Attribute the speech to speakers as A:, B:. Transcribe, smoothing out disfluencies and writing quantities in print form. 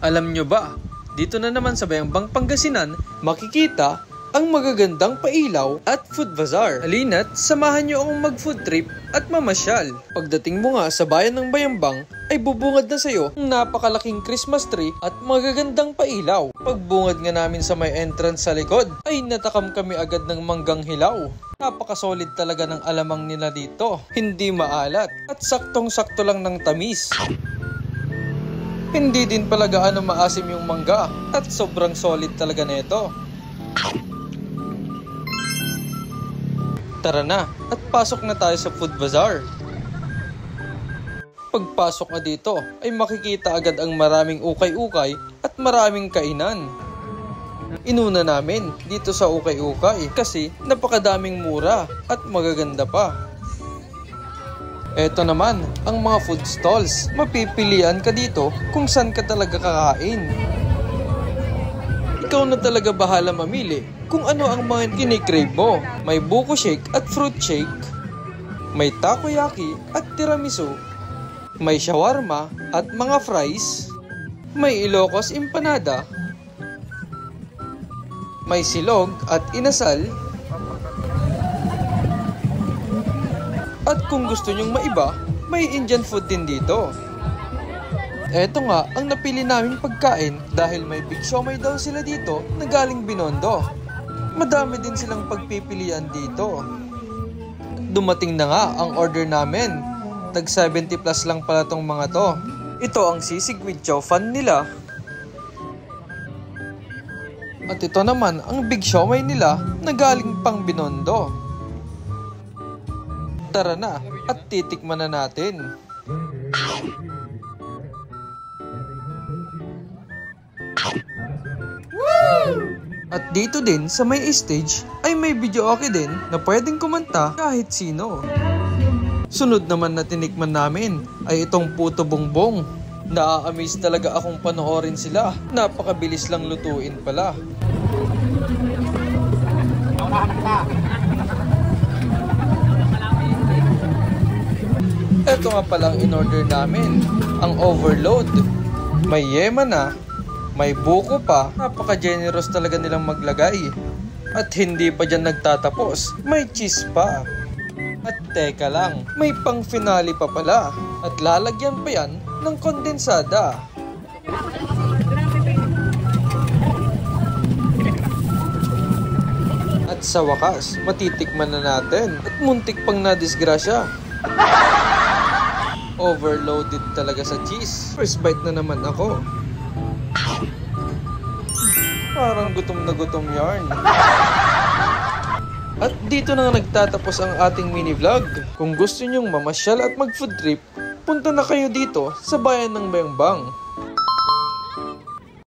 A: Alam nyo ba, dito na naman sa Bayambang Pangasinan, makikita ang magagandang pailaw at food bazaar. Halina't samahan nyo akong mag-food trip at mamasyal. Pagdating mo nga sa bayan ng Bayambang, ay bubungad na sa'yo ang napakalaking Christmas tree at magagandang pailaw. Pagbungad nga namin sa may entrance sa likod, ay natakam kami agad ng manggang hilaw. Napakasolid talaga ng alamang nila dito. Hindi maalat at saktong-sakto lang ng tamis. Hindi din pala gaano maasim yung mangga at sobrang solid talaga nito. Tara na at pasok na tayo sa food bazaar. Pagpasok nga dito ay makikita agad ang maraming ukay-ukay at maraming kainan. Inuna namin dito sa ukay-ukay kasi napakadaming mura at magaganda pa. Eto naman ang mga food stalls. Mapipilian ka dito kung saan ka talaga kakain. Ikaw na talaga bahala mamili kung ano ang mga kinikrave mo. May buko shake at fruit shake. May takoyaki at tiramisu. May shawarma at mga fries. May Ilocos empanada. May silog at inasal. At kung gusto nyong maiba, may Indian food din dito. Eto nga ang napili naming pagkain dahil may big siomai daw sila dito na galing Binondo. Madami din silang pagpipilian dito. Dumating na nga ang order namin. Tag 70 plus lang pala tong mga to. Ito ang sisig with chow fan nila. At ito naman ang big siomai nila na galing pang Binondo. Tara na at titikman na natin. At dito din sa may stage ay may video okay din na pwedeng kumanta kahit sino. Sunod naman na tinikman namin ay itong puto bongbong. Naa-amaze talaga akong panoorin sila. Napakabilis lang lutuin pala. Ito nga palang in-order namin, ang overload. May yema na, may buko pa, napaka-generous talaga nilang maglagay. At hindi pa dyan nagtatapos, may cheese pa. At teka lang, may pang finale pa pala. At lalagyan pa yan ng kondensada. At sa wakas, matitikman na natin. At muntik pang nadisgrasya. Overloaded talaga sa cheese. First bite na naman ako. Parang gutom na gutom yarn. At dito na nagtatapos ang ating mini vlog. Kung gusto nyong mamasyal at mag food trip, punta na kayo dito sa bayan ng Bayambang.